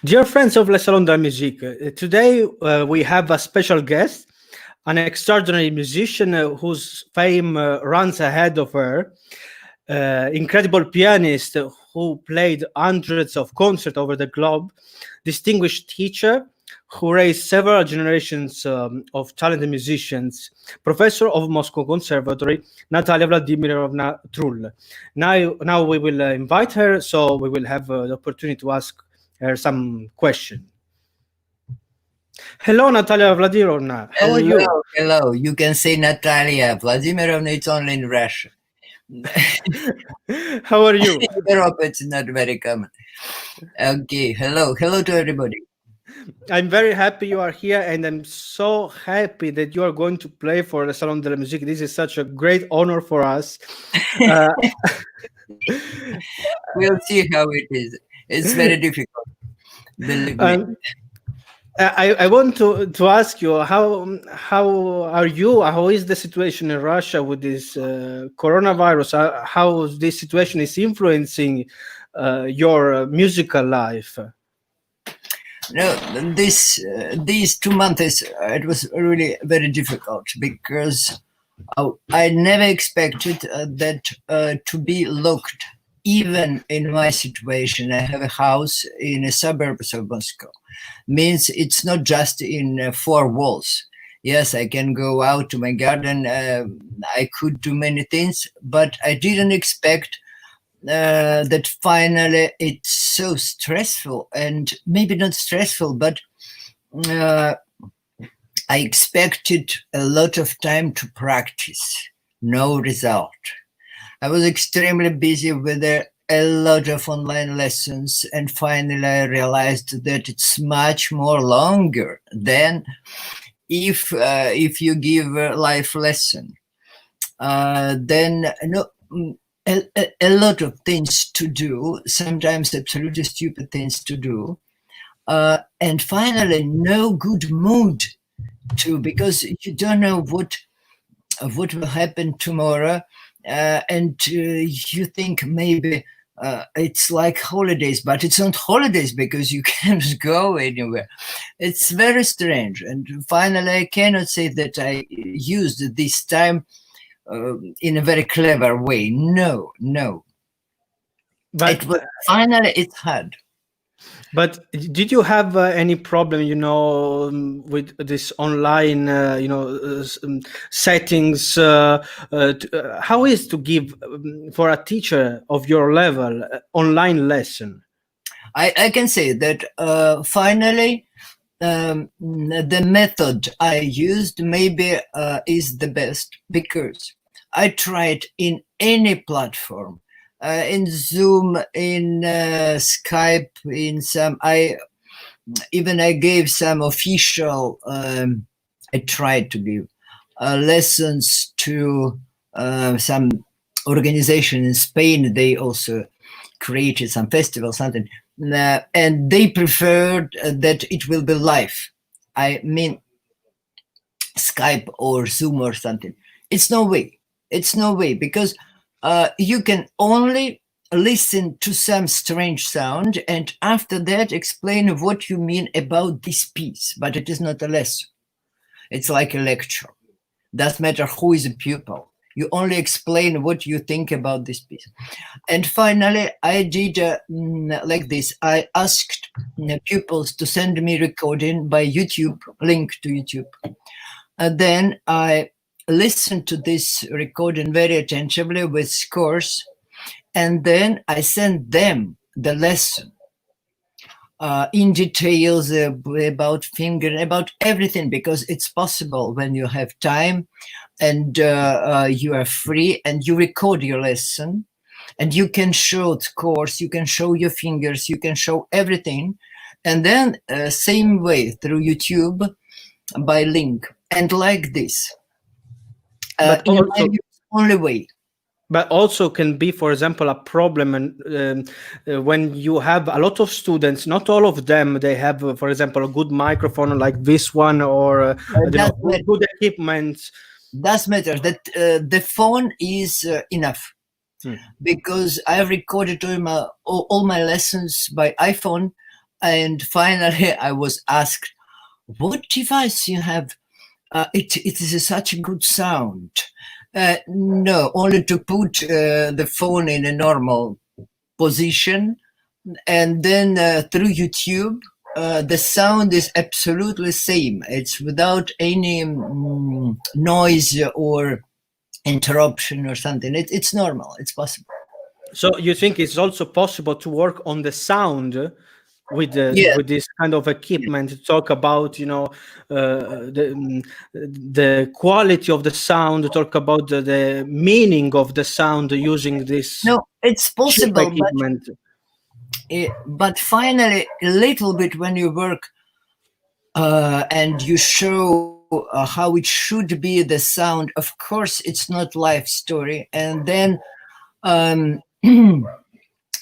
Dear friends of Le Salon de la Musique, today we have a special guest, an extraordinary musician whose fame runs ahead of her, incredible pianist who played hundreds of concerts over the globe, distinguished teacher who raised several generations of talented musicians, professor of Moscow Conservatory, Natalia Vladimirovna Trull. Now we will invite her, so we will have the opportunity to ask her some question. Hello, Natalia Vladimirovna. How are you? Hello. You can say Natalia Vladimirovna. It's only in Russia. How are you? In Europe, it's not very common. Okay. Hello to everybody. I'm very happy you are here, and I'm so happy that you are going to play for the Salon de la Musique. This is such a great honor for us. We'll see how it is. It's very difficult. Believe me. I want to ask you how are you? How is the situation in Russia with this coronavirus? How this situation is influencing your musical life? No, these 2 months it was really very difficult because I never expected that to be locked. Even in my situation, I have a house in the suburbs of Moscow. Means it's not just in four walls. Yes, I can go out to my garden. I could do many things, but I didn't expect that finally it's so stressful, and maybe not stressful, but I expected a lot of time to practice. No result. I was extremely busy with a lot of online lessons, and finally I realized that it's much more longer than if you give a live lesson. Then a lot of things to do, sometimes absolutely stupid things to do, and finally no good mood too, because you don't know what will happen tomorrow. And you think maybe it's like holidays, but it's not holidays because you can't go anywhere. It's very strange. And finally, I cannot say that I used this time in a very clever way. No. But finally, it's hard. But did you have any problem, with this online, settings? How is to give for a teacher of your level online lesson? I can say that finally the method I used maybe is the best, because I tried in any platform. In Zoom, in Skype, in some, I gave some official, I tried to give lessons to some organization in Spain. They also created some festival, something, and they preferred that it will be live. I mean, Skype or Zoom or something. It's no way, because you can only listen to some strange sound and after that explain what you mean about this piece, but it is not a lesson. It's like a lecture. Doesn't matter who is a pupil. You only explain what you think about this piece. And finally, I did like this. I asked pupils to send me recording by YouTube, link to YouTube. And then I listened to this recording very attentively with scores, and then I sent them the lesson in details about fingering, about everything, because it's possible when you have time and you are free and you record your lesson and you can show scores, you can show your fingers, you can show everything, and then same way through YouTube by link, and like this. But also, only way. But also can be, for example, a problem and when you have a lot of students, not all of them, they have, for example, a good microphone like this one, or good equipment. Does matter that the phone is enough, because I recorded all my lessons by iPhone, And finally, I was asked, "What device you have? It is such a good sound." No, only to put the phone in a normal position, and then through YouTube, the sound is absolutely same. It's without any noise or interruption or something. It's normal. It's possible. So you think it's also possible to work on the sound Yeah. with this kind of equipment, to talk about, the quality of the sound, to talk about the meaning of the sound using this No, it's cheap possible, equipment. but finally, a little bit when you work and you show how it should be the sound. Of course, it's not life story, and then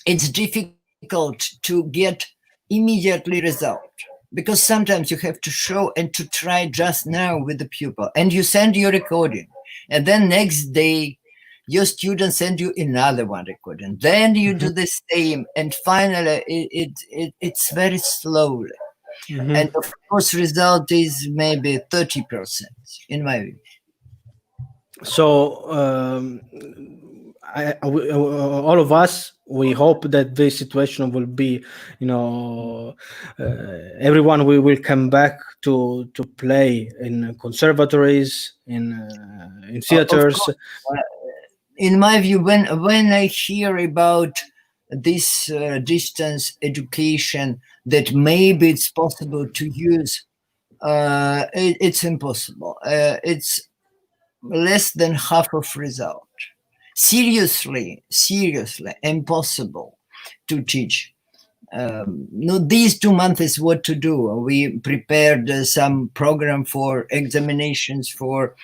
it's difficult to get immediately result, because sometimes you have to show and to try just now with the pupil, and you send your recording, and then next day your student send you another one recording, then you do the same, and finally it's very slowly. And of course result is maybe 30% in my view. So all of us, we hope that this situation will be, everyone will come back to play in conservatories, in Of theaters. course, in my view, when I hear about this distance education, that maybe it's possible to use, it's impossible. It's less than half of result. Seriously impossible to teach. No, these 2 months is what to do. We prepared some program for examinations, for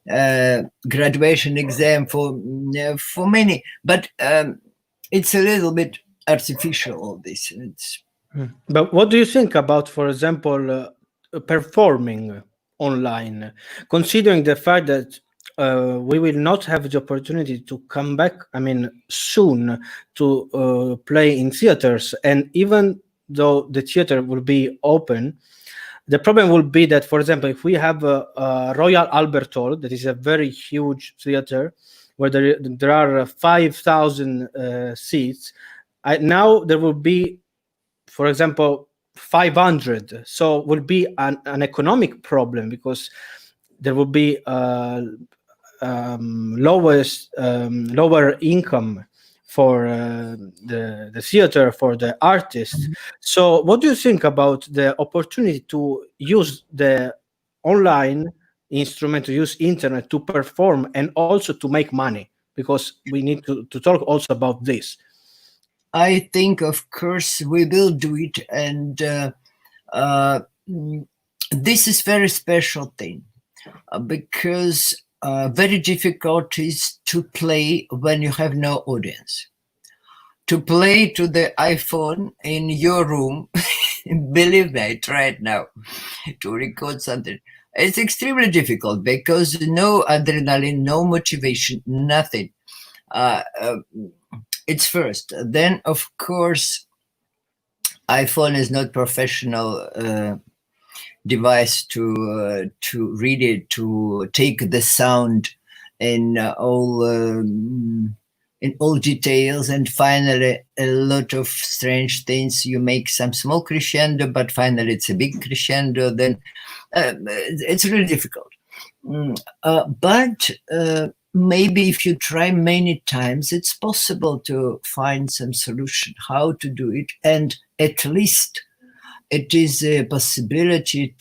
graduation exam, for many, but it's a little bit artificial, all this. But what do you think about, for example, performing online, considering the fact that we will not have the opportunity to come back, I mean, soon, to play in theaters, and even though the theater will be open, the problem will be that, for example, if we have a Royal Albert Hall, that is a very huge theater, where there are 5,000 seats, now there will be, for example, 500. So will be an economic problem, because there will be lower income for the theater, for the artists. So what do you think about the opportunity to use the online instrument, to use internet to perform and also to make money? Because we need to talk also about this. I think, of course, we will do it, and this is very special thing, because very difficult is to play when you have no audience. To play to the iPhone in your room, believe me, I tried now to record something. It's extremely difficult because no adrenaline, no motivation, nothing. It's first. Then, of course, iPhone is not professional device to read it, to take the sound in all details, and finally a lot of strange things. You make some small crescendo, but finally it's a big crescendo. Then it's really difficult. But maybe if you try many times, it's possible to find some solution how to do it, and at least it is a possibility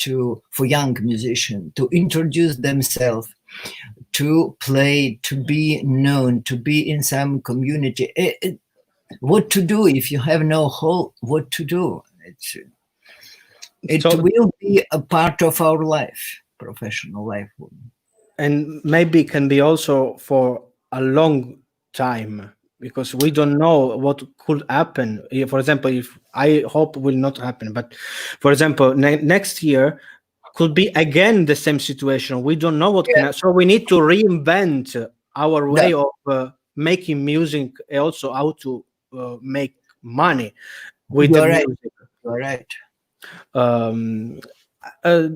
for young musicians to introduce themselves, to play, to be known, to be in some community. What to do if you have no hall? What to do? It will be a part of our life, professional life. And maybe can be also for a long time, because we don't know what could happen. For example, if I hope will not happen, but for example, next year could be again the same situation. We don't know what can happen. So we need to reinvent our way of making music, and also how to make money with the music. All right. Um, uh,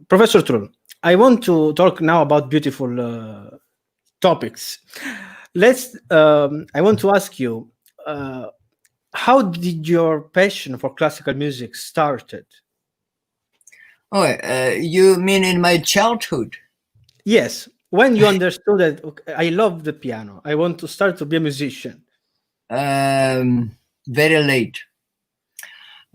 Professor Trull, I want to talk now about beautiful topics. I want to ask you, uh, how did your passion for classical music started? Oh, you mean in my childhood? Yes, when you understood that, okay, I love the piano, I want to start to be a musician. Very late.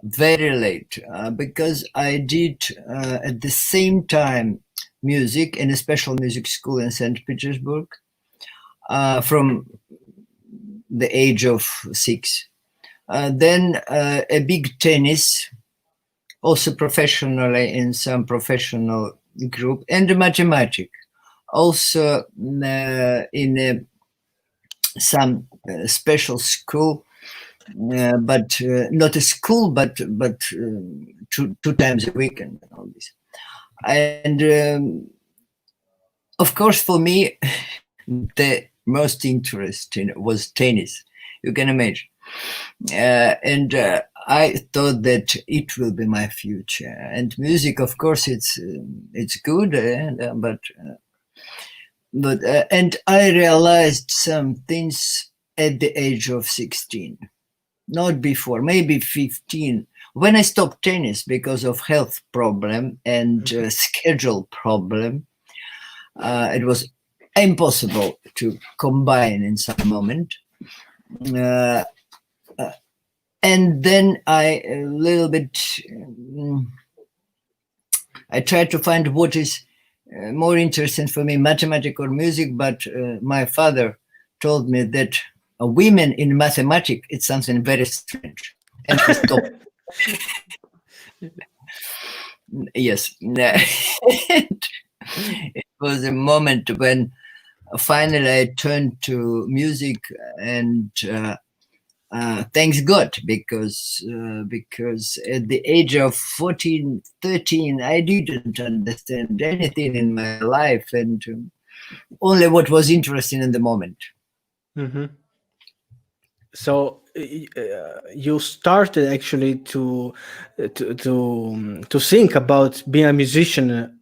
Very late, because I did at the same time music in a special music school in St. Petersburg from the age of 6. Then a big tennis, also professionally in some professional group, and mathematics, also in some special school, but not a school, but two times a week and all this. And of course, for me, the most interesting was tennis. You can imagine. And I thought that it will be my future. And music, of course, it's good, but and I realized some things at the age of 16, not before, maybe 15. When I stopped tennis because of health problem and schedule problem, it was impossible to combine in some moment. And then I a little bit, I tried to find what is more interesting for me, mathematics or music, but my father told me that women in mathematics, it's something very strange. And he stopped. Yes. It was a moment when finally I turned to music, and thanks God, because at the age of 14, 13, I didn't understand anything in my life, and only what was interesting in the moment. Mm-hmm. So you started actually to think about being a musician.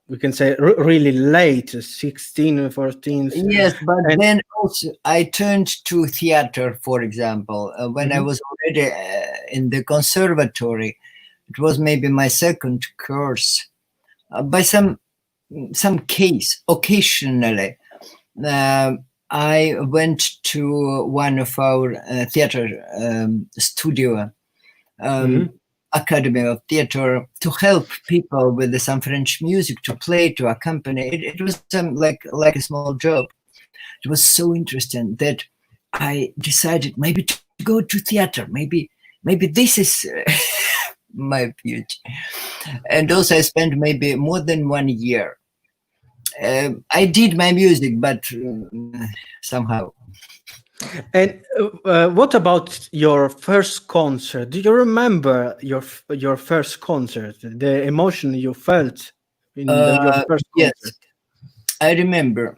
We can say really late, 16, 14. Yes, but And then also I turned to theater, for example. When I Mhm. was already in the conservatory, it was maybe my second course. By some case, occasionally, I went to one of our theater studio, Mhm. Academy of Theater, to help people with some French music, to play, to accompany. It was like a small job. It was so interesting that I decided maybe to go to theater. Maybe this is my future. And also, I spent maybe more than 1 year. I did my music, but somehow. And what about your first concert? Do you remember your first concert? The emotion you felt in your first Yes, concert? I remember.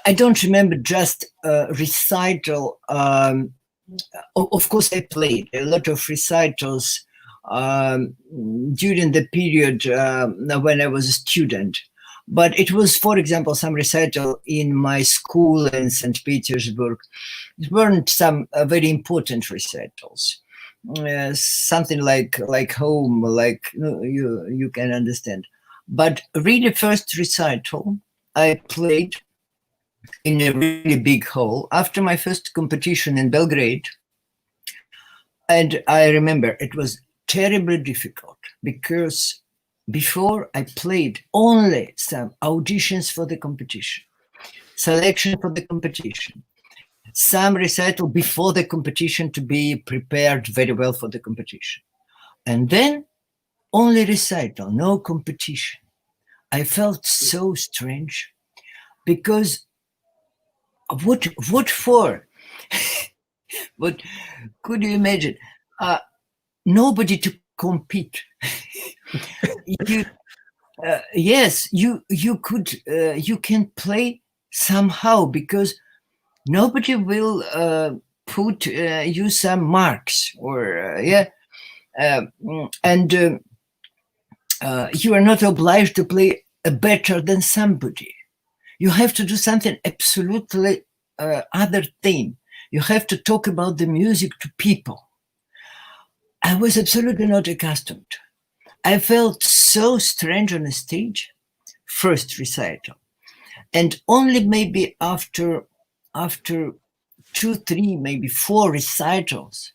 I don't remember just recital. Of course, I played a lot of recitals um, during the period when I was a student. But it was, for example, some recital in my school in St. Petersburg. It weren't some very important recitals. Something like home, like you can understand. But really, first recital I played in a really big hall after my first competition in Belgrade. And I remember it was terribly difficult because before I played only some auditions for the competition, selection for the competition, some recital before the competition to be prepared very well for the competition. And then only recital, no competition. I felt so strange because what for? What could you imagine? Nobody to compete. You, yes, you could you can play somehow because nobody will put you some marks or yeah. and you are not obliged to play better than somebody. You have to do something absolutely other thing. You have to talk about the music to people. I was absolutely not accustomed. I felt so strange on a stage, first recital, and only maybe after 2, 3, maybe 4 recitals,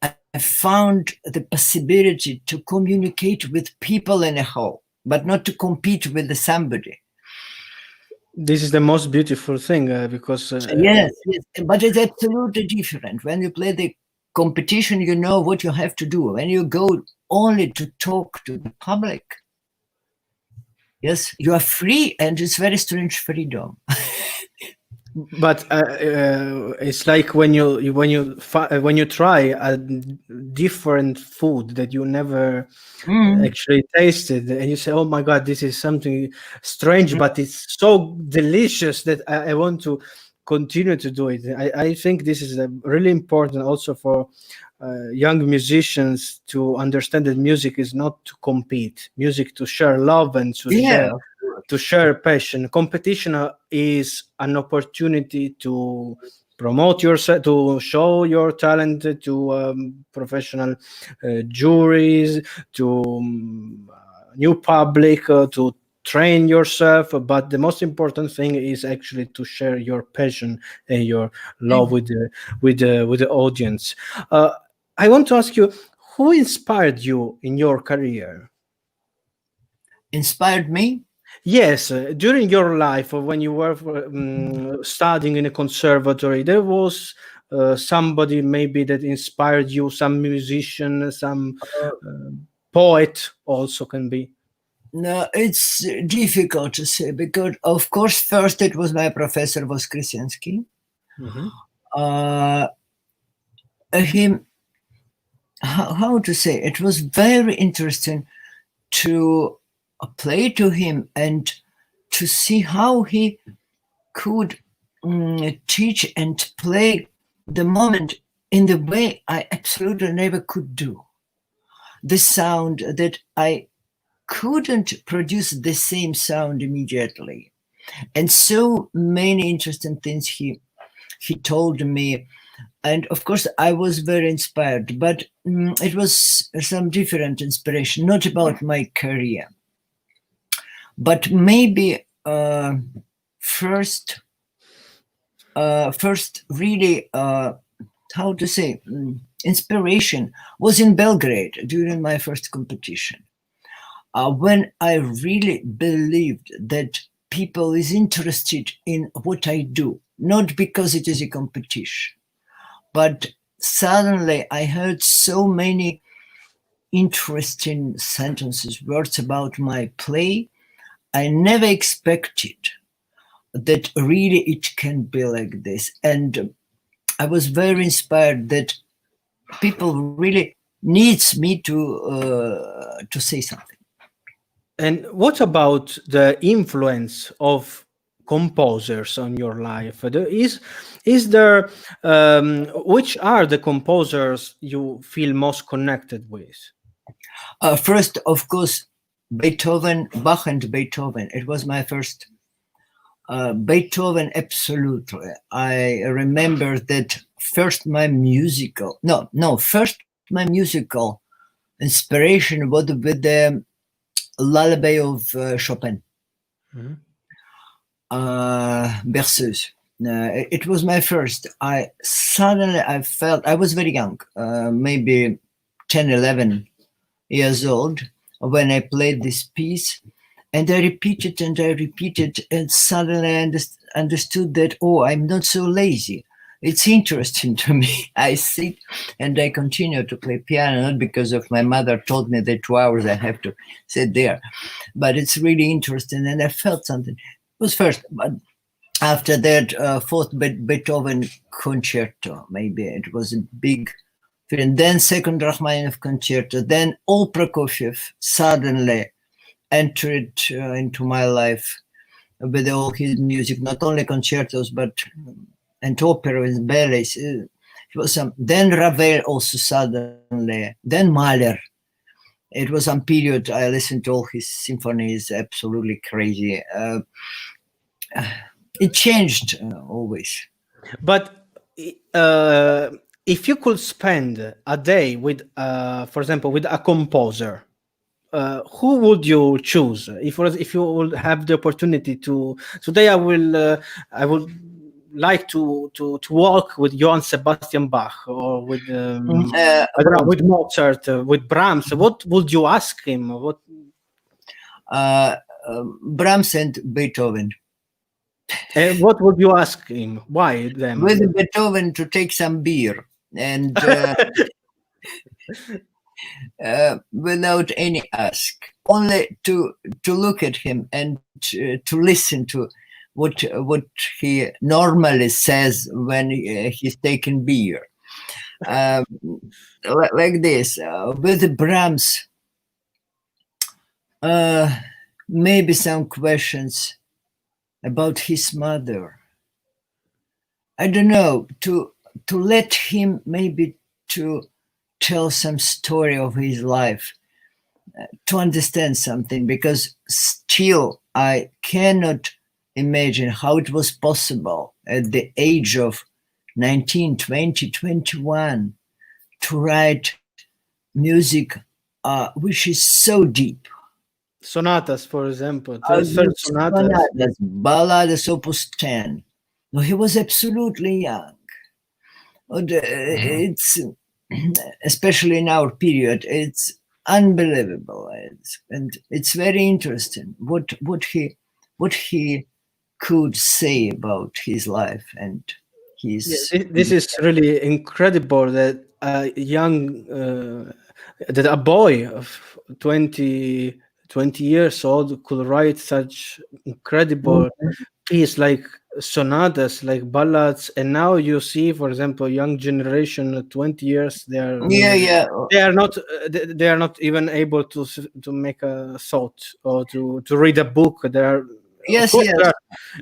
I found the possibility to communicate with people in a hall, but not to compete with somebody. This is the most beautiful thing because Yes, but it's absolutely different. When you play the competition, you know what you have to do. When you go only to talk to the public, yes, you are free, and it's very strange freedom. but it's like when you try a different food that you never actually tasted, and you say, "Oh my God, this is something strange, but it's so delicious that I want to continue to do it." I think this is really important also for young musicians to understand that music is not to compete, music to share love and to share passion. Competition is an opportunity to promote yourself, to show your talent to professional juries, to new public, to train yourself. But the most important thing is actually to share your passion and your love with the audience. I want to ask you, who inspired you in your career? Inspired me? Yes, during your life, when you were studying in a conservatory, there was somebody maybe that inspired you, some musician, some poet also can be. No, it's difficult to say because, of course, first it was my professor Voskresensky. Him, how to say? It was very interesting to play to him and to see how he could teach and play the moment in the way I absolutely never could do. The sound that I couldn't produce the same sound immediately. And so many interesting things he told me. And of course, I was very inspired, but it was some different inspiration, not about my career. But maybe first really, how to say, inspiration was in Belgrade during my first competition. When I really believed that people is interested in what I do, not because it is a competition, but suddenly I heard so many interesting sentences, words about my play. I never expected that really it can be like this. And I was very inspired that people really needs me to say something. And what about the influence of composers on your life? Is there which are the composers you feel most connected with? First, of course, Beethoven, Bach and Beethoven. It was my first. Beethoven, absolutely. I remember that first my musical inspiration was with the Lullaby of Chopin, Berceuse. It was my first. I felt, I was very young, maybe 10, 11 years old when I played this piece. And I repeated and suddenly I understood that, oh, I'm not so lazy. It's interesting to me. I sit and I continue to play piano, not because of my mother told me that 2 hours I have to sit there, but it's really interesting. And I felt something. It was first, but after that, fourth Beethoven concerto, maybe it was a big film. Then second Rachmaninoff concerto, then all Prokofiev suddenly entered into my life with all his music, not only concertos, but and opera and ballets. It was some. Then Ravel also suddenly. Then Mahler. It was some period I listened to all his symphonies, absolutely crazy. It changed always. But uh, if you could spend a day with, for example, with a composer, who would you choose if you would have the opportunity to today? I would like to walk with Johann Sebastian Bach or with I don't know, Brahms. with Mozart, with Brahms. What would you ask him? Brahms and Beethoven. What would you ask him? Why them? With Beethoven to take some beer and without any ask, only to look at him and to listen to what he normally says when he's taking beer. Like this, with Brahms, maybe some questions about his mother. I don't know, to let him maybe to tell some story of his life, to understand something, because still I cannot imagine how it was possible at the age of 19, 20, 21 to write music which is so deep. Sonatas, for example, the third sonatas. Sonatas, Ballades Opus 10. No, he was absolutely young. It's especially in our period, it's unbelievable, and it's very interesting what he could say about his life and his. This is really incredible that a young, that a boy of 20 years old could write such incredible piece like sonatas, like ballads, and now you see, for example, young generation, 20 years, Yeah. they are not even able to make a thought or to read a book. They are, of Yes, course, yes. they are,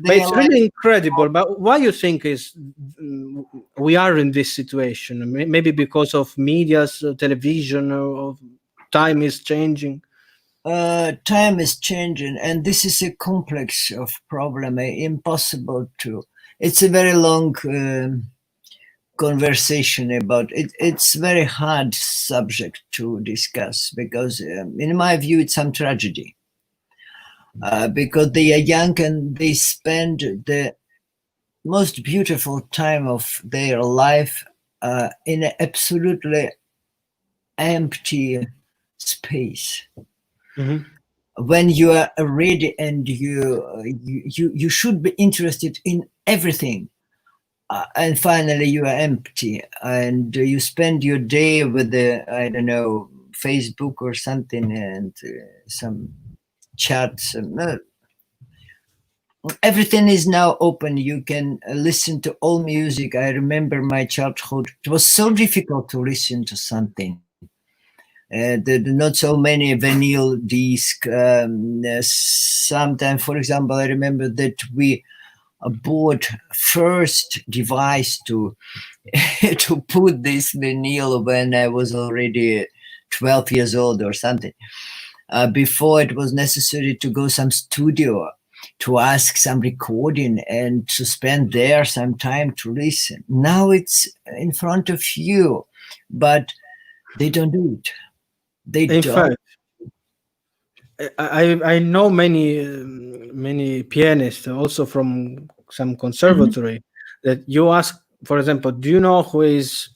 but They it's are really incredible. But why you think is we are in this situation? Maybe because of media's television, or time is changing. time is changing, and this is a complex of problem. Impossible to. It's a very long conversation about it. It's very hard subject to discuss because, in my view, it's some tragedy. Because they are young and they spend the most beautiful time of their life in an absolutely empty space. Mhm. When you are ready and you should be interested in everything, and finally you are empty and you spend your day with the, I don't know, Facebook or something, and some chats. Everything is now open. You can listen to all music. I remember my childhood. It was so difficult to listen to something. Not so many vinyl disc. Sometimes, for example, I remember that we bought first device to to put this vinyl when I was already 12 years old or something. Before it was necessary to go some studio to ask some recording and to spend there some time to listen. Now it's in front of you, but they don't do it. They In don't. fact, I know many pianists also from some conservatory that you ask, for example, do you know who is,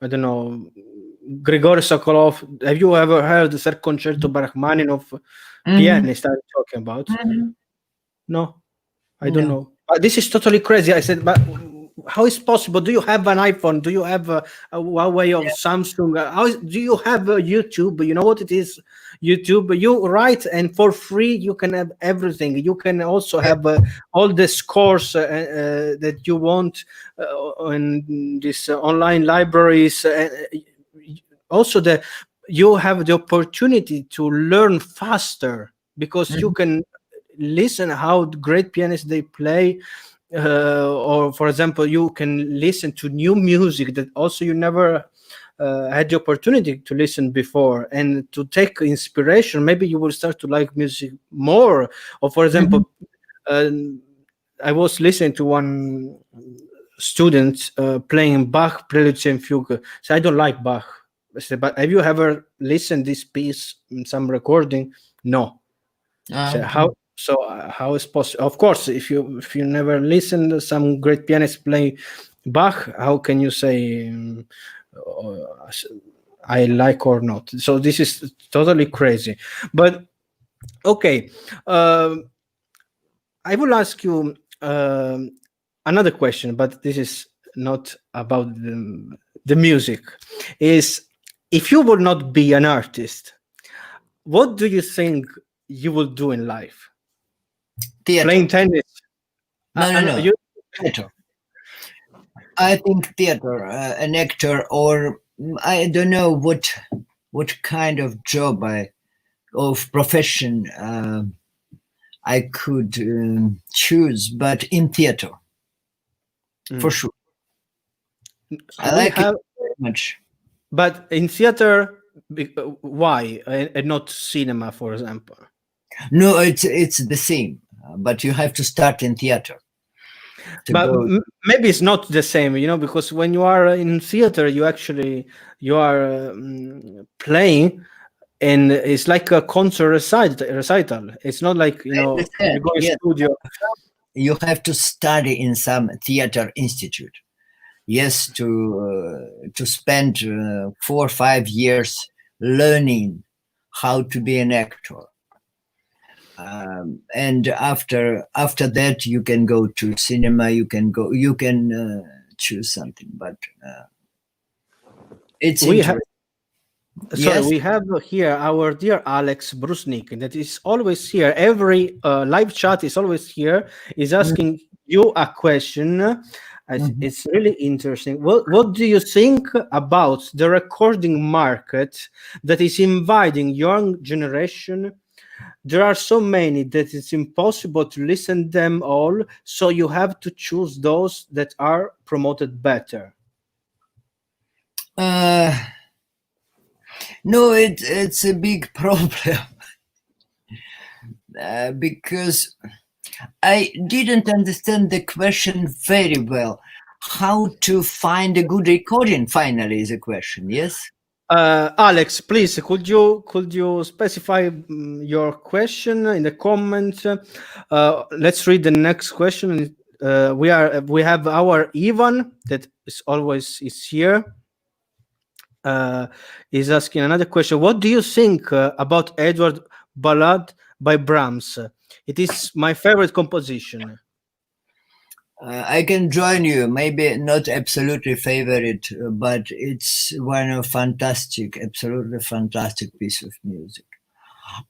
I don't know, Grigory Sokolov? Have you ever heard the third concerto by Rachmaninoff? Mhm. Pianist I'm talking about? Mhm. No, I don't No. know. But this is totally crazy. I said, but how is possible? Do you have an iPhone? Do you have a Huawei of Samsung? Do you have YouTube? You know what it is? YouTube. You write, and for free you can have everything. You can also have all the scores that you want in these online libraries. Also, you have the opportunity to learn faster because you Mhm. can listen how great pianists they play, or for example, you can listen to new music that also you never had the opportunity to listen before, and to take inspiration. Maybe you will start to like music more. Or for Mhm. example, uh, I was listening to one student playing Bach Preludes and Fugue. So I don't like Bach. I said, but have you ever listened this piece in some recording? No. So Okay. how is possible? Of course, if you never listened to some great pianist play Bach, how can you say uh, I like or not? So this is totally crazy. But okay, um, I will ask you another question, but this is not about the music. Is if you would not be an artist, what do you think you will do in life? Theater. Playing tennis? No, no, I know no. you. Theater. I think theater, an actor, or I don't know what kind of job of profession I could choose, but in theater for Mm. sure. I We like it have, very much. but in theater, why and not cinema, for example? No, it's the same, but you have to start in theater to But go. maybe it's not the same, because when you are in theater, you are playing, and it's like a concert recital. It's not like I you understand. go in Yes, studio. you have to study in some theater institute. Yes, to spend 4 or 5 years learning how to be an actor, and after that you can go to cinema. You can choose something, but it's We have. interesting. Sorry, Yes. we have here our dear Alex Brusnik that is always here. Every live chat is always here. Is asking you a question. Mhm. It's really interesting. What do you think about the recording market that is inviting young generation? There are so many that it's impossible to listen them all. So you have to choose those that are promoted better. Uh, no, it's a big problem because I didn't understand the question very well. How to find a good recording? Finally, is a question. Yes. Alex, please, could you specify your question in the comments? Let's read the next question. We have our Ivan that is here. Uh, is asking another question. What do you think about Edward Ballad by Brahms? It is my favorite composition. I can join you. Maybe not absolutely favorite, but it's one of absolutely fantastic piece of music.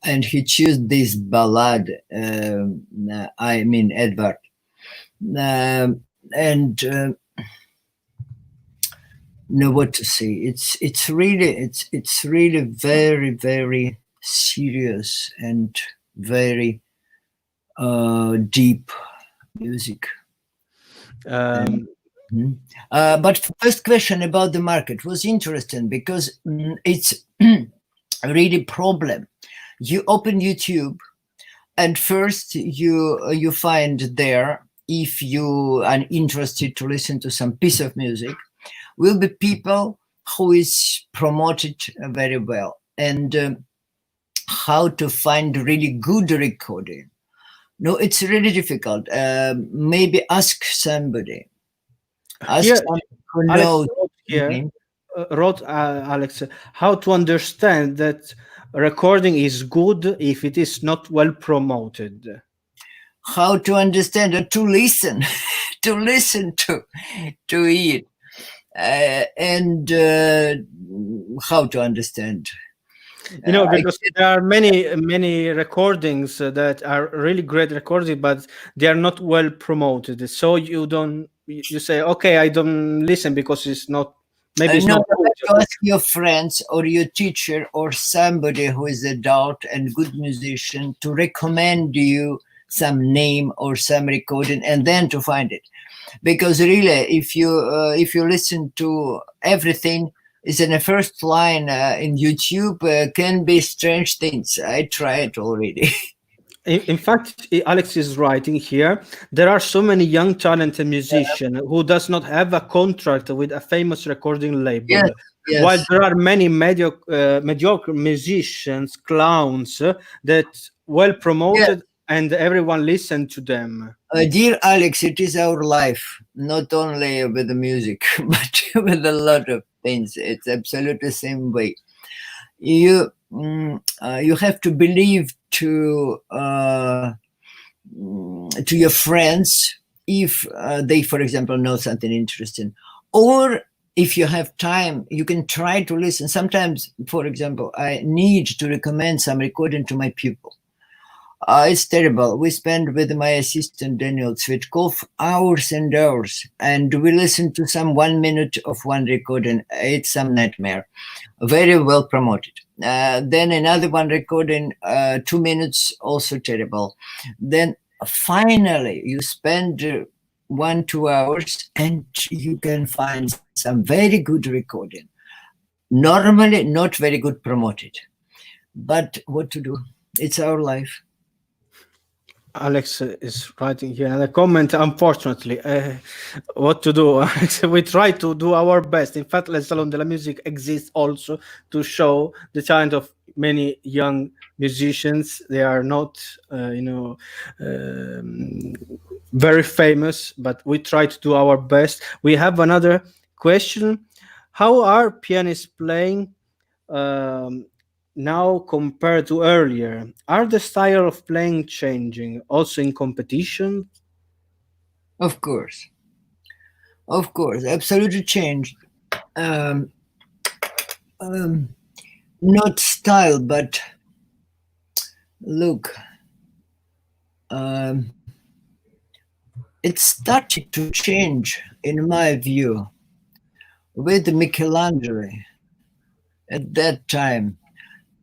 And he chose this ballad. I mean Edward, and know what to say. It's really very very serious and very deep music. And, Um, but first question about the market was interesting because it's really problem. You open YouTube and first you find there, if you are interested to listen to some piece of music, will be people who is promoted very well, and how to find really good recording. No, it's really difficult. Maybe ask somebody. Ask Here, someone who Alex knows. wrote here, Mhm. Alex, how to understand that recording is good if it is not well promoted. How to understand or to listen, to listen to it, and how to understand. I Because there are many recordings that are really great recordings, but they are not well promoted. So you say, okay, I don't listen because it's not, maybe it's no, not you good. have to ask your friends or your teacher or somebody who is adult and good musician to recommend you some name or some recording and then to find it. Because really, if you listen to everything is in the first line in YouTube, can be strange things. I tried already. In fact, Alex is writing here. There are so many young talented musicians who does not have a contract with a famous recording label, Yes, while yes. there are many mediocre musicians, clowns that well Yeah. promoted and everyone listen to them. Dear Alex, it is our life, not only with the music, but with a lot of things. It's absolutely the same way. You have to believe to your friends if they, for example, know something interesting, or if you have time, you can try to listen. Sometimes, for example, I need to recommend some recording to my pupil. It's terrible. We spend with my assistant Daniel Tsvetkov hours and hours, and we listen to some 1 minute of one recording. It's some nightmare. Very well promoted. Then another one recording, 2 minutes, also terrible. Then finally, you spend 1-2 hours, and you can find some very good recording. Normally, not very good promoted, but what to do? It's our life. Alex is writing here and a comment. Unfortunately, what to do? We try to do our best. In fact, Le Salon de la Musique exists also to show the talent of many young musicians. They are not, very famous, but we try to do our best. We have another question: how are pianists playing now compared to earlier? Are the style of playing changing also in competition? Of course, absolutely changed. Um, not style, but look. Um, it started to change, in my view, with Michelangelo at that time.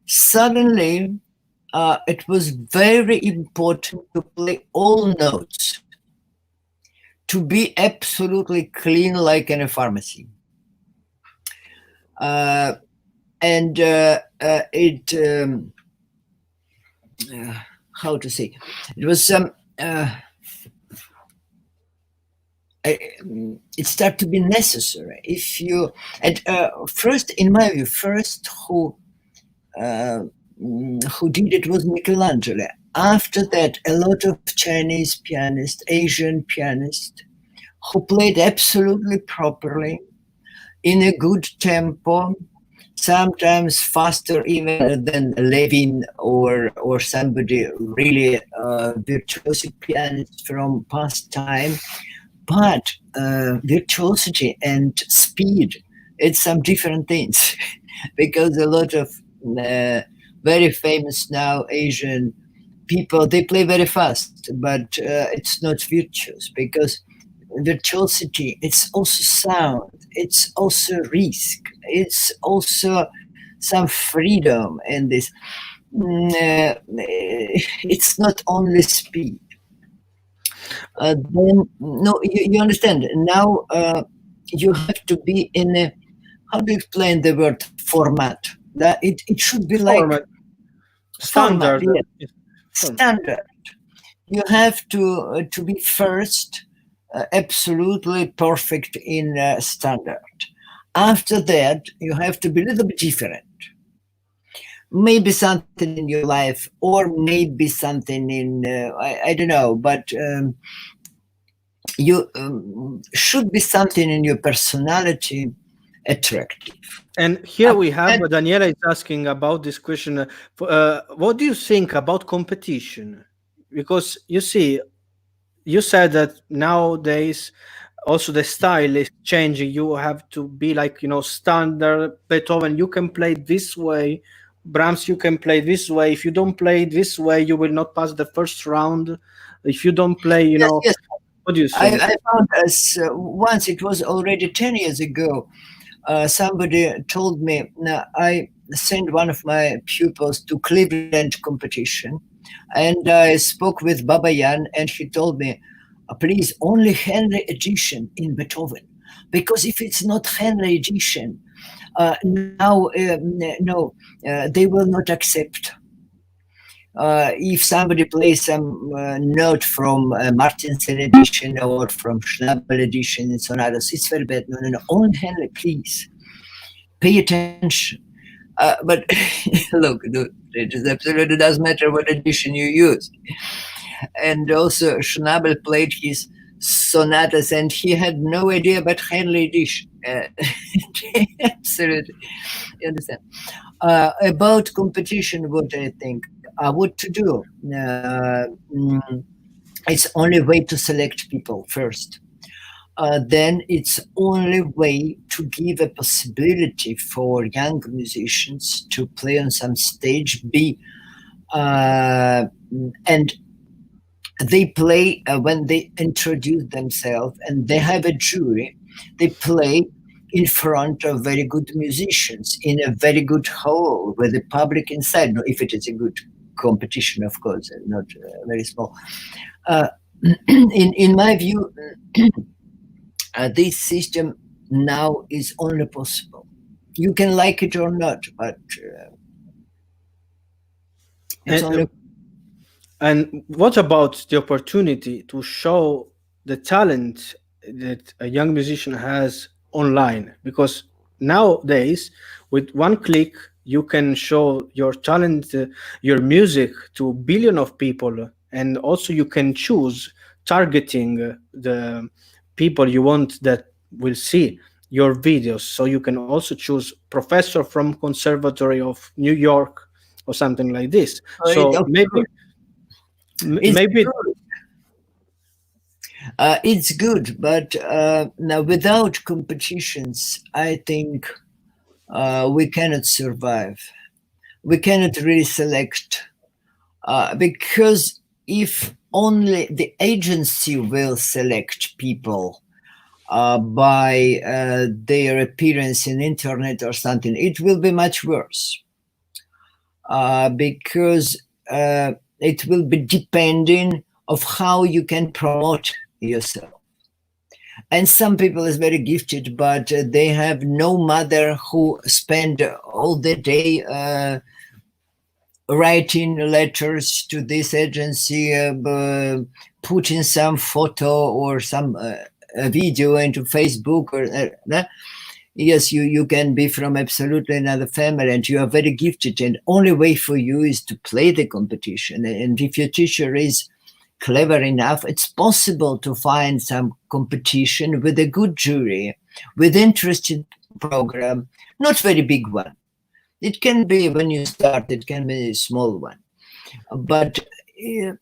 Suddenly, it was very important to play all notes, to be absolutely clean, like in a pharmacy. And it, how to say, it was some. It started to be necessary if you and first, in my view, first who did it was Michelangelo. After that, a lot of Chinese pianists, Asian pianists, who played absolutely properly in a good tempo, sometimes faster even than Levin or somebody really virtuosic pianist from past time. But virtuosity and speed, it's some different things because a lot of very famous now Asian people, they play very fast, but it's not virtuous because virtuosity, it's also sound, it's also risk, it's also some freedom in this. It's not only speed. Then no, you understand now. You have to be in a, how do you explain the word format? That it should be like Format, format, standard. yes, standard. You have to be first absolutely perfect in standard. After that, you have to be a little bit different. Maybe something in your life, or maybe something in I don't know, but you should be something in your personality attractive. And here we have And Daniela is asking about this question. What do you think about competition? Because you see, you said that nowadays also the style is changing. You have to be like, standard. Beethoven, you can play this way. Brahms, you can play this way. If you don't play this way, you will not pass the first round. If you don't play, yes, yes, what do you think? I found as once, it was already 10 years ago, somebody told me, I sent one of my pupils to Cleveland competition, And I spoke with Babayan, and he told me, please, only Henry edition in Beethoven. Because if it's not Henry edition, now, no, they will not accept. If somebody plays some note from Martinsen edition or from Schnabel edition and sonatas, it's very bad. No, no, no. Only Henry, please. Pay attention. But look, it is absolutely doesn't matter what edition you use. And also, Schnabel played his sonatas, and he had no idea about Henley edition. Absolutely, you understand. About competition, what I think, what to do. It's only way to select people first. Then it's only way to give a possibility for young musicians to play on some stage, and they play when they introduce themselves and they have a jury, they play in front of very good musicians in a very good hall with the public inside. No, if it is a good competition, of course, not very small. In my view, this system now is only possible. You can like it or not, but it's only. And what about the opportunity to show the talent that a young musician has online? Because nowadays, with one click, you can show your talent, your music to billion of people, and also you can choose targeting the people you want that will see your videos. So you can also choose professor from Conservatory of New York or something like this. So maybe It's maybe good. It's good, but now without competitions, I think we cannot survive. We cannot really select because if only the agency will select people by their appearance in internet or something, it will be much worse because it will be depending of how you can promote yourself. And some people is very gifted, but they have no mother who spend all the day writing letters to this agency, putting some photo or some video into Facebook or yes, you can be from absolutely another family and you are very gifted, and only way for you is to play the competition. And if your teacher is clever enough, it's possible to find some competition with a good jury, with interesting program, not very big one. It can be, when you start, it can be a small one. But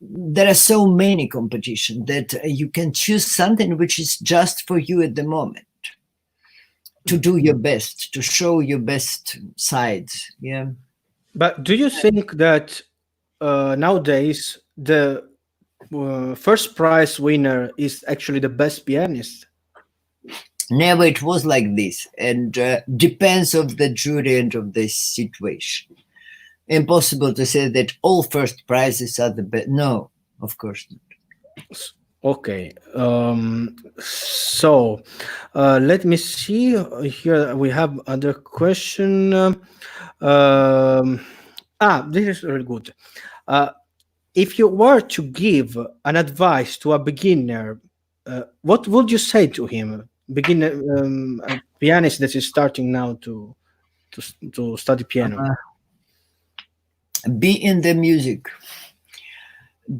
there are so many competitions that you can choose something which is just for you at the moment, to do your best, to show your best sides. Yeah. But do you think that nowadays the first prize winner is actually the best pianist? Never it was like this, and depends of the jury and of the situation. Impossible to say that all first prizes are the best. No, of course not. Okay. So let me see. Here we have other question. This is really good. If you were to give an advice to a beginner, what would you say to him? Beginner, a pianist that is starting now to study piano. Be in the music.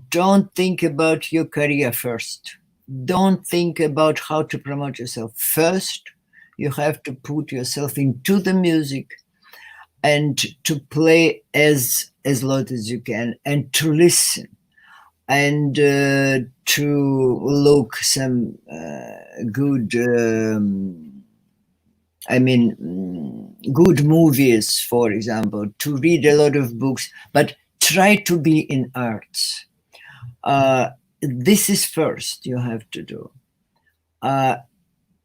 Don't think about your career first. Don't think about how to promote yourself. First, you have to put yourself into the music and to play as loud as you can, and to listen, and to look some good good movies, for example, to read a lot of books, but try to be in arts. This is first you have to do.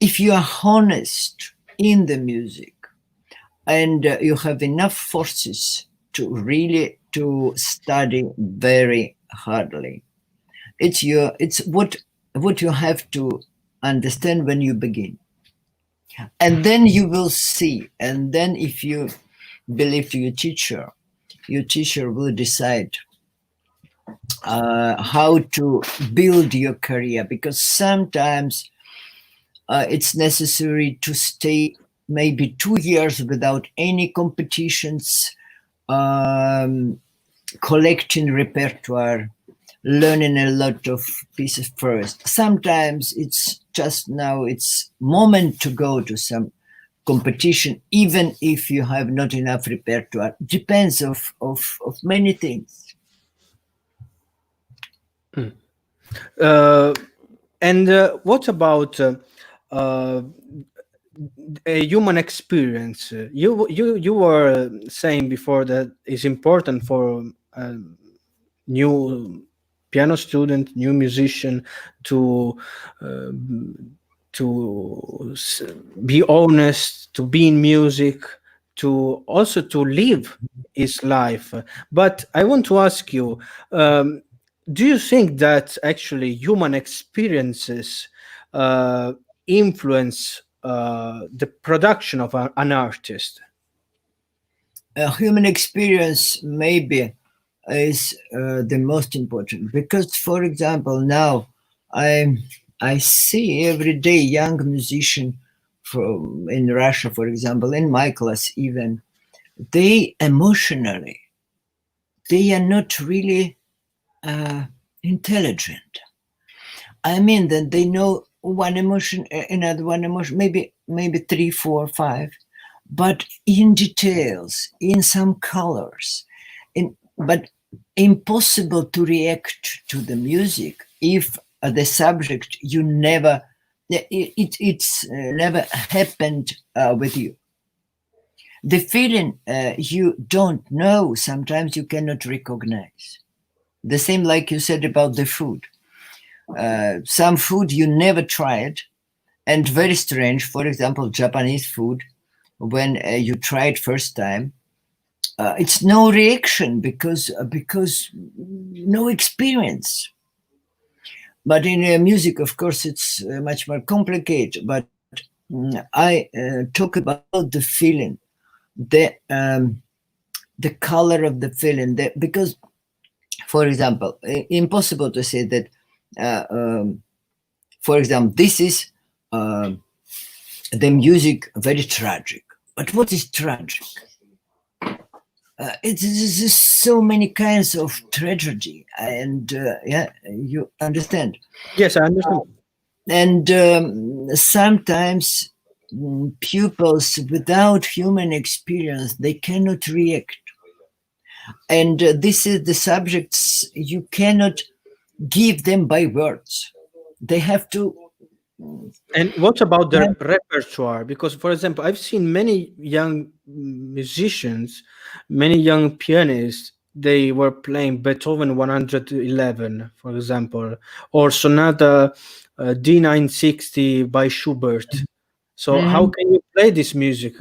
If you are honest in the music and you have enough forces to really to study very hardly. It's what you have to understand when you begin, and then you will see. And then if you believe to your teacher will decide how to build your career, because sometimes it's necessary to stay maybe 2 years without any competitions, collecting repertoire, learning a lot of pieces first. Sometimes it's just now it's moment to go to some competition, even if you have not enough repertoire. Depends of many things. And what about a human experience? You were saying before that is important for new piano student, new musician to uh, be honest, to be in music, to also to live his life. But I want to ask you, do you think that actually human experiences uh, influence the production of an artist? Human experience maybe is the most important, because, for example, now I see every day young musician from in Russia, for example, in my class even, they emotionally they are not really intelligent. I mean that they know one emotion, another one emotion, maybe three, four, five, but in details, in some colors, but impossible to react to the music if the subject you never it's never happened with you. The feeling you don't know, sometimes you cannot recognize. The same like you said about the food. Some food you never tried, and very strange. For example, Japanese food, when you try it first time, it's no reaction because no experience. But in music, of course, it's much more complicated. But I talk about the feeling, the color of the feeling. Because, for example, impossible to say that. For example, this is the music very tragic. But what is tragic? It is so many kinds of tragedy, and yeah, you understand. Yes, I understand. And sometimes pupils without human experience, they cannot react. And this is the subjects you cannot give them by words. They have to. And what about the repertoire? Because, for example, I've seen many young musicians, many young pianists, they were playing Beethoven 111, for example, or Sonata D960 by Schubert. So, how Mhm. can you play this music?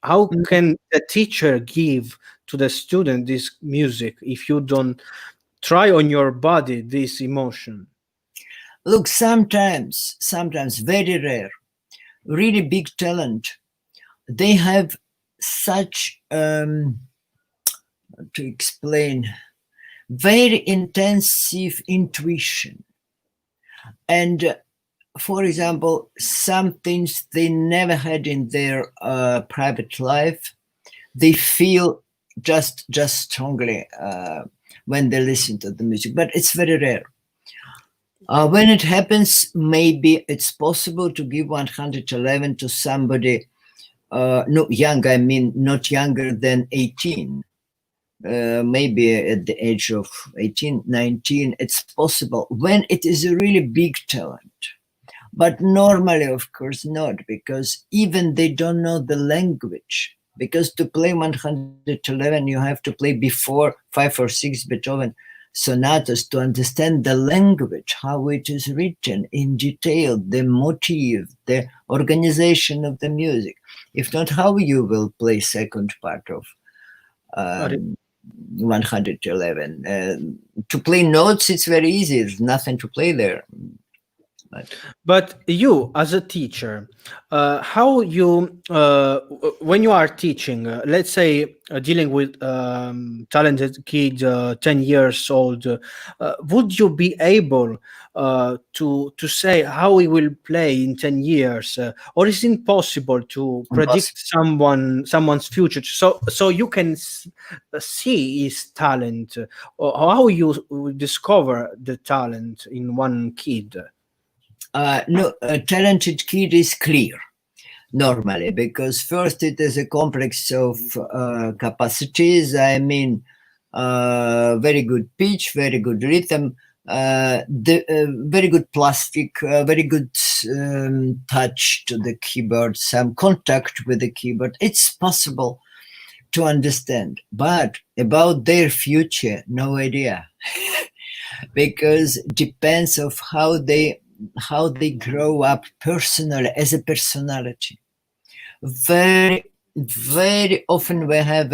How can the teacher give to the student this music if you don't try on your body this emotion? Look, sometimes, very rare, really big talent, they have such, to explain, very intensive intuition. And for example, some things they never had in their private life, they feel just strongly when they listen to the music, but it's very rare. When it happens, maybe it's possible to give 111 to somebody no young, I mean not younger than 18, maybe at the age of 18, 19, it's possible when it is a really big talent. But normally, of course, not, because even they don't know the language. Because to play 111, you have to play before 5 or 6 Beethoven sonatas to understand the language, how it is written in detail, the motif, the organization of the music. If not, how you will play second part of 111. To play notes, it's very easy. There's nothing to play there. But you, as a teacher, how you when you are teaching, let's say dealing with talented kid, 10 years old, would you be able to say how he will play in 10 years, or is it impossible to predict Impossible. someone's future? So you can see his talent, or how you discover the talent in one kid. No, a talented kid is clear normally, because first it is a complex of capacities. I mean, very good pitch, very good rhythm, very good plastic, very good touch to the keyboard, some contact with the keyboard. It's possible to understand, but about their future, no idea, because depends of how they grow up personally as a personality. Very, very often we have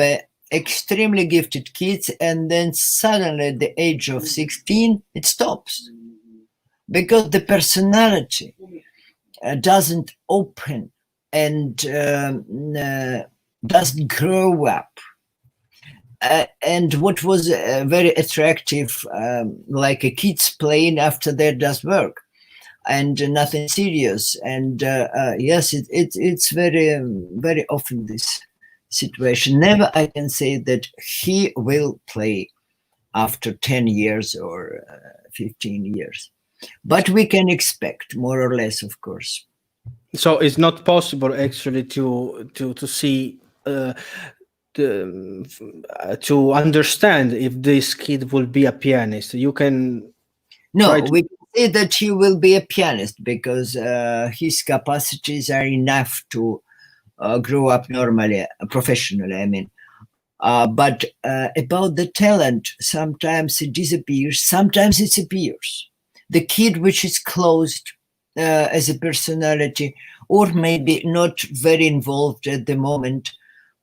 extremely gifted kids, and then suddenly at the age of 16 it stops, because the personality doesn't open and doesn't grow up. And what was very attractive, like a kids playing after their does work, and nothing serious. And yes, it's very very often this situation. Never I can say that he will play after 10 years or 15 years, but we can expect more or less, of course. So it's not possible actually to see to understand if this kid will be a pianist. You can try No, to. we can say that he will be a pianist, because his capacities are enough to grow up normally, professionally, I mean. But about the talent, sometimes it disappears, sometimes it appears. The kid which is closed as a personality, or maybe not very involved at the moment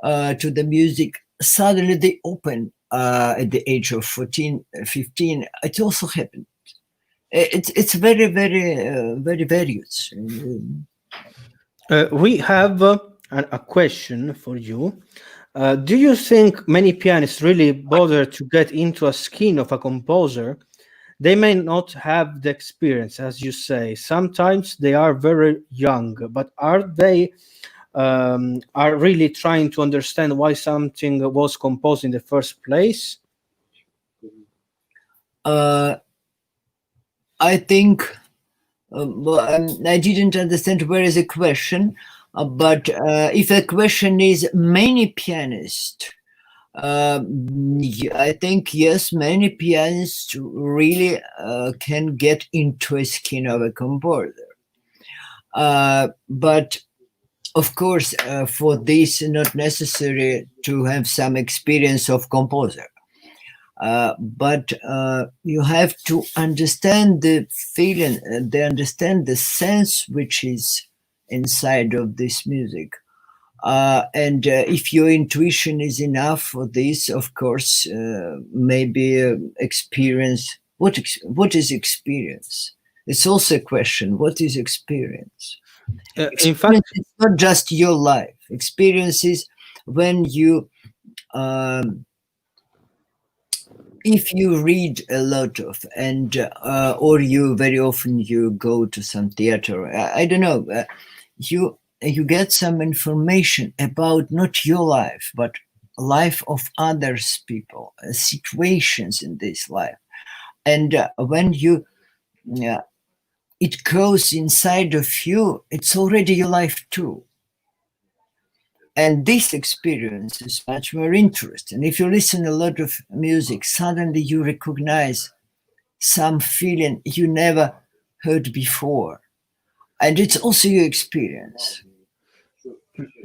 to the music, suddenly they open at the age of 14, 15. It also happened. It's very, very various. We have a question for you. Do you think many pianists really bother to get into a skin of a composer? They may not have the experience, as you say. Sometimes they are very young, but are really trying to understand why something was composed in the first place? I think I didn't understand where is the question, but if the question is many pianists, I think yes, many pianists really can get into a skin of a composer. But of course, for this, not necessary to have some experience of composer. But you have to understand the feeling, they understand the sense which is inside of this music. And if your intuition is enough for this, of course, maybe experience. What is experience? It's also a question. What is experience? In fact, Experience is not just your life. Experience is when you um, if you read a lot of, and or you very often you go to some theater, I don't know, you get some information about not your life but life of others people, situations in this life, and when you it goes inside of you, it's already your life too. And this experience is much more interesting. If you listen a lot of music, suddenly you recognize some feeling you never heard before. And it's also your experience.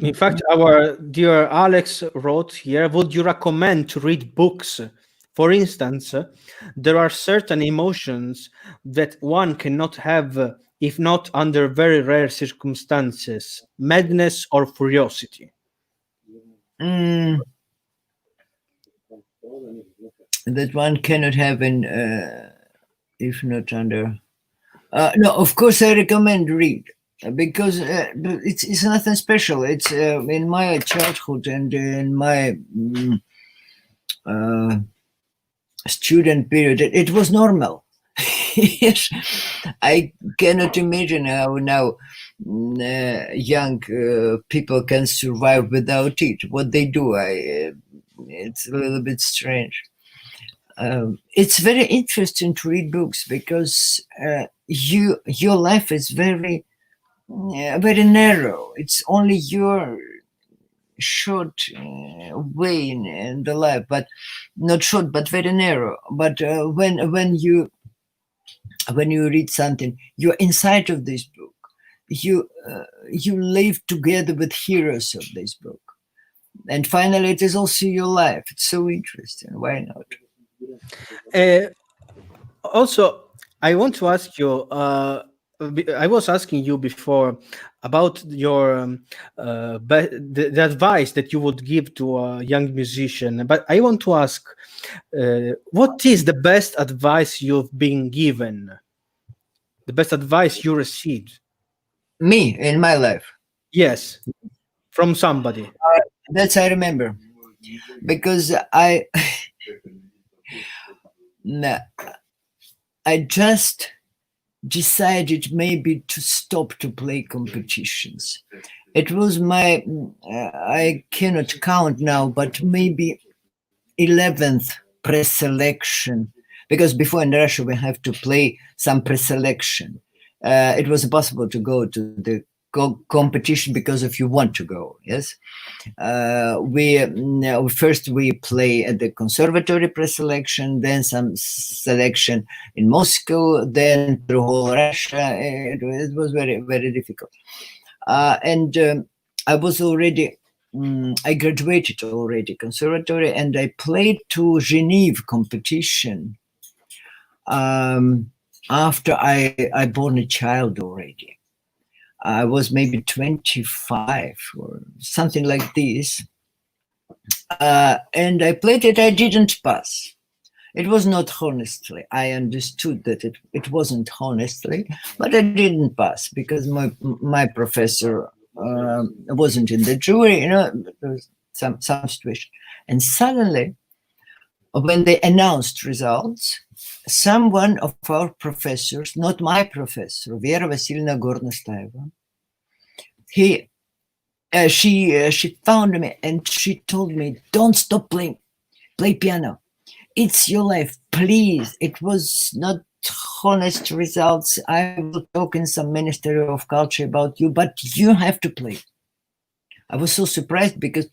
in fact, our dear Alex wrote here, would you recommend to read books? For instance, there are certain emotions that one cannot have if not under very rare circumstances, madness or curiosity. Mm, that one cannot have in if not under. No, of course I recommend read because it's nothing special. It's in my childhood and in my student period. It was normal. Yes, I cannot imagine how now young people can survive without it. What they do, it's a little bit strange. It's very interesting to read books because your life is very very narrow. It's only your short way in the life, but not short, but very narrow. But when you read something, you're inside of this book. You live together with heroes of this book, and finally, it is also your life. It's so interesting. Why not? Also, I want to ask you. I was asking you before about your the advice that you would give to a young musician, but I want to ask, what is the best advice you've been given? The best advice you received? Me in my life. Yes, from somebody. That's I remember because I I just decided maybe to stop to play competitions. It was my I cannot count now, but maybe 11th preselection, because before in Russia we have to play some preselection. It was impossible to go to the competition because if you want to go, yes. First we play at the conservatory preselection, then some selection in Moscow, then through whole Russia. It was very, very difficult. And I was already I graduated already conservatory, and I played to Geneva competition after I born a child already. I was maybe 25 or something like this. And I played it, I didn't pass. It was not honestly. I understood that it wasn't honestly, but I didn't pass because my professor wasn't in the jury, there was some situation. And suddenly, when they announced results, someone of our professors, not my professor, Vera Vasilyevna Gornostaeva, she found me and she told me, "Don't stop playing, play piano. It's your life, please." It was not honest results. I will talk in some Ministry of Culture about you, but you have to play. I was so surprised because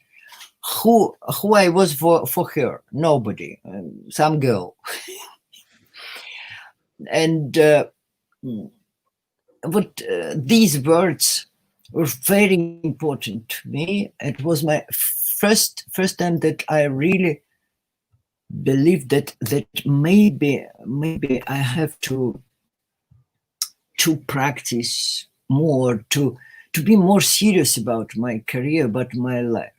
who I was for her? Nobody, some girl. And these words were very important to me. It was my first time that I really believed that maybe I have to practice more, to be more serious about my career, about my life.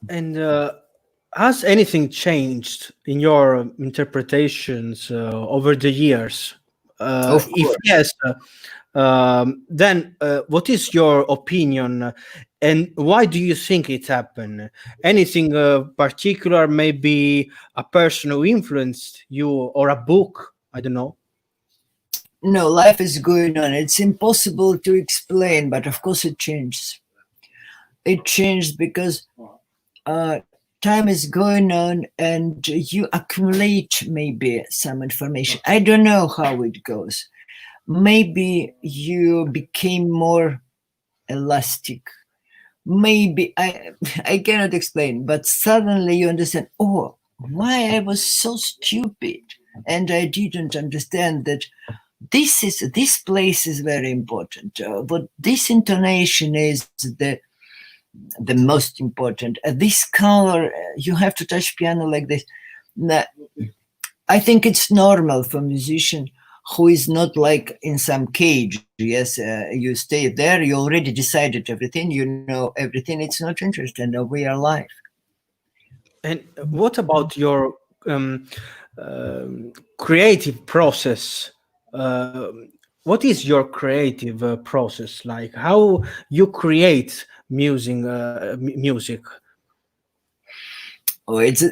And has anything changed in your interpretations over the years? Of If course. yes, then what is your opinion, and why do you think it happened? Anything particular? Maybe a person who influenced you, or a book? I don't know. No, life is going on. It's impossible to explain, but of course it changes. It changed because time is going on and you accumulate maybe some information. I don't know how it goes. Maybe you became more elastic. Maybe I cannot explain, but suddenly you understand, oh, why I was so stupid and I didn't understand that this place is very important, but this intonation is the most important. This color, you have to touch piano like this. I think it's normal for a musician who is not like in some cage. Yes, you stay there, you already decided everything, you know everything. It's not interesting. We are live. And what about your um, creative process? What is your creative process like? How you create music? Oh, it's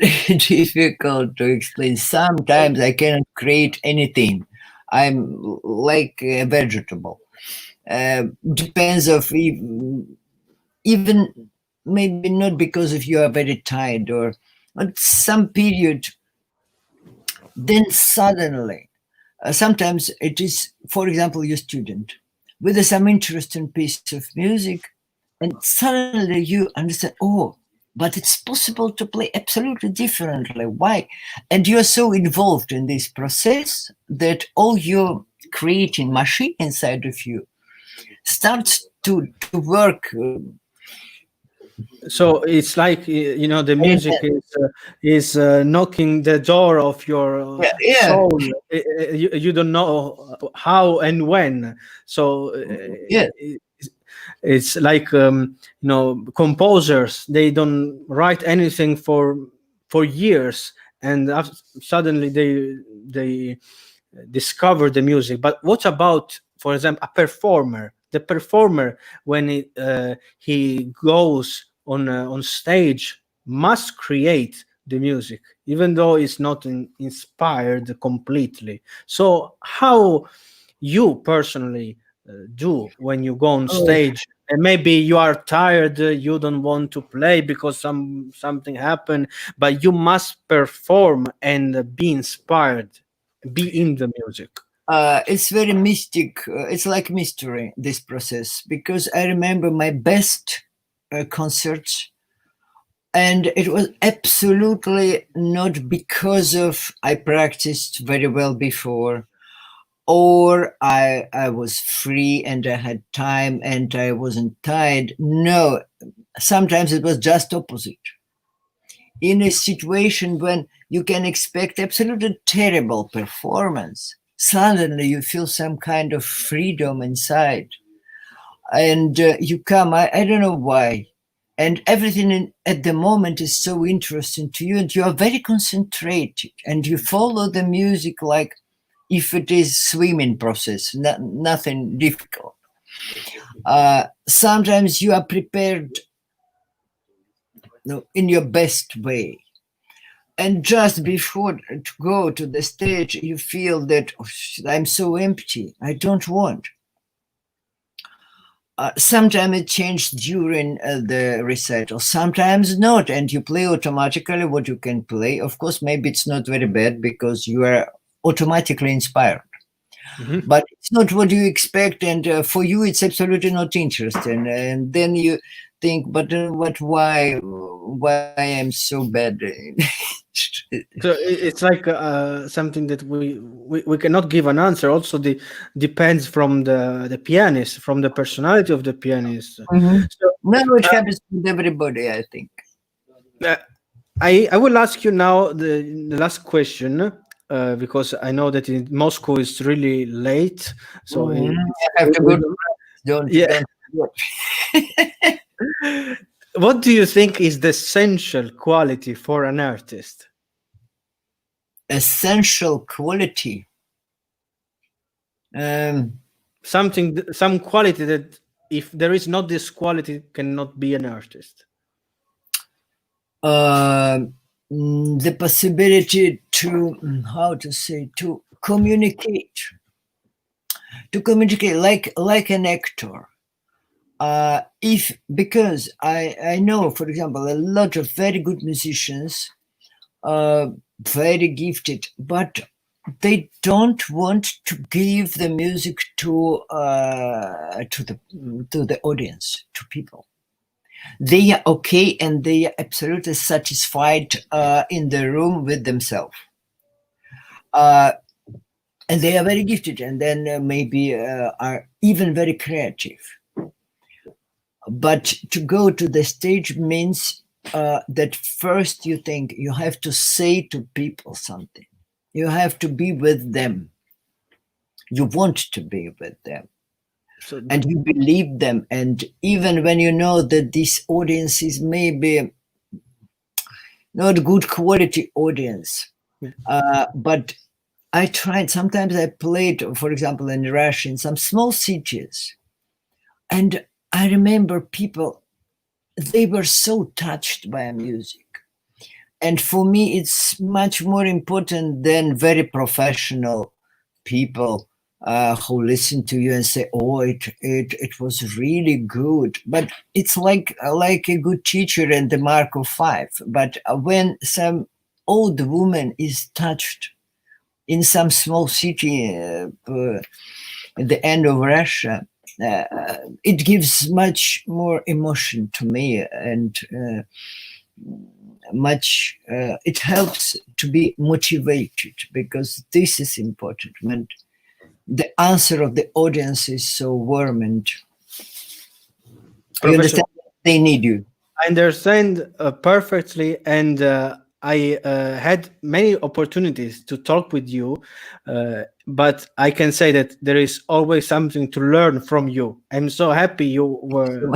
difficult to explain. Sometimes I cannot create anything. I'm like a vegetable. Depends of even maybe not because if you are very tired or at some period, then suddenly, sometimes it is, for example, your student with some interesting piece of music, and suddenly you understand, oh, but it's possible to play absolutely differently. Why? And you're so involved in this process that all your creating machine inside of you starts to work. So it's like the And, music is knocking the door of your yeah, yeah, soul. You don't know how and when. So yeah. it's like composers. They don't write anything for years, and suddenly they discover the music. But what about, for example, a performer? The performer, when he goes on stage, must create the music, even though it's not inspired completely. So, how you personally do when you go on Oh, stage? And maybe you are tired, you don't want to play because something happened, but you must perform and be inspired, be in the music. it's very mystic. It's like mystery, this process, because I remember my best concerts, and it was absolutely not because of I practiced very well before, or I was free and I had time and I wasn't tired. No, sometimes it was just opposite. In a situation when you can expect absolutely terrible performance, suddenly you feel some kind of freedom inside, and you come. I don't know why, and everything at the moment is so interesting to you, and you are very concentrated, and you follow the music like if it is swimming process, nothing difficult. Sometimes you are prepared, in your best way, and just before to go to the stage you feel that, "Oh, I'm so empty, I don't want." Sometimes it changed during the recital, sometimes not, and you play automatically what you can play. Of course, maybe it's not very bad because you are automatically inspired, Mhm. but it's not what you expect, and for you it's absolutely not interesting, and then you think, but why I am so bad. So it's like something that we cannot give an answer. Also, depends from the pianist, from the personality of the pianist. Mhm. So No, it happens with everybody, I think. uh, I will ask you now the last question, because I know that in Moscow it's really late. So Mhm. I have to go to France. yeah. Don't forget. What do you think is the essential quality for an artist? Essential quality. Um, Some quality that if there is not this quality, cannot be an artist. uh, the possibility to, how to say, to communicate like an actor. If because I know, for example, a lot of very good musicians, uh, very gifted, but they don't want to give the music to the audience, to people. They are okay and they are absolutely satisfied in the room with themselves. Uh, and they are very gifted, and then maybe are even very creative. But to go to the stage means that first you think you have to say to people something. You have to be with them. You want to be with them. So And you believe them. And even when you know that this audience is maybe not good quality audience. Yeah. But I tried. Sometimes I played, for example, in Russia, in some small cities, and I remember people, they were so touched by music. And for me, it's much more important than very professional people who listen to you and say, "Oh, it was really good." But it's like a good teacher and the mark of 5. But when some old woman is touched in some small city at the end of Russia, it gives much more emotion to me, and much it helps to be motivated, because this is important when the answer of the audience is so warm, and you understand they need you. I understand perfectly, and I had many opportunities to talk with you, but I can say that there is always something to learn from you. I'm so happy you were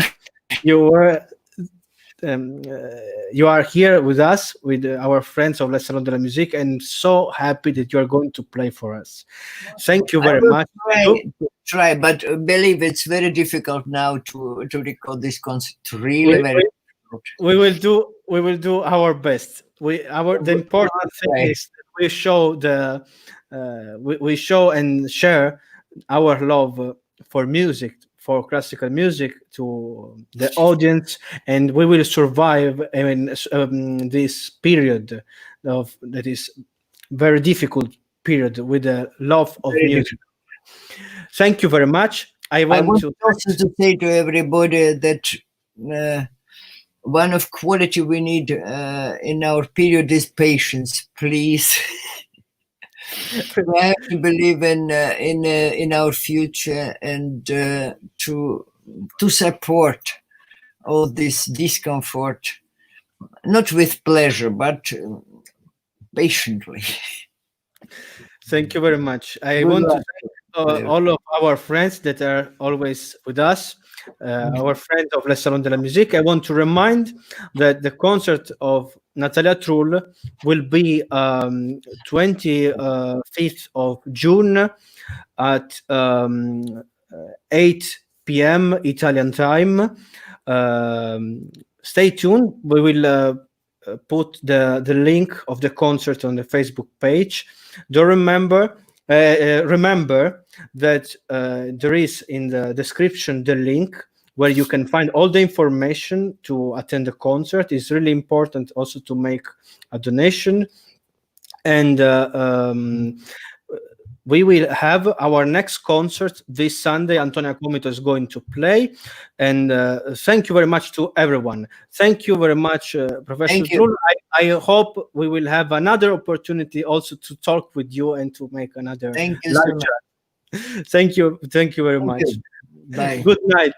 you are here with us, with our friends of Le Salon de la Musique, and so happy that you are going to play for us. Thank you I very will much. try, but believe it's very difficult now to record this concert. Really, We, very difficult. we will do our best. The important thing is that we show we show and share our love for music, for classical music, to the audience, and we will survive this period of that is very difficult period with the love of Very music. Thank you very much. I want to also to say to everybody that one of quality we need in our period is patience. Please, we have to believe in our future, and to support all this discomfort, not with pleasure, but patiently. Thank you very much. I want to thank all of our friends that are always with us, our friends of Le Salon de la Musique. I want to remind that the concert of Natalia Trull will be 25th of June at 8 p.m. Italian time. Stay tuned. We will put the link of the concert on the Facebook page. Do remember that there is in the description the link where you can find all the information to attend the concert. It's really important also to make a donation, and we will have our next concert this Sunday. Antonio Comito is going to play, and thank you very much to everyone. Thank you very much, Professor Trull. I hope we will have another opportunity also to talk with you and to make another live chat. Thank you very much. Bye. Good night.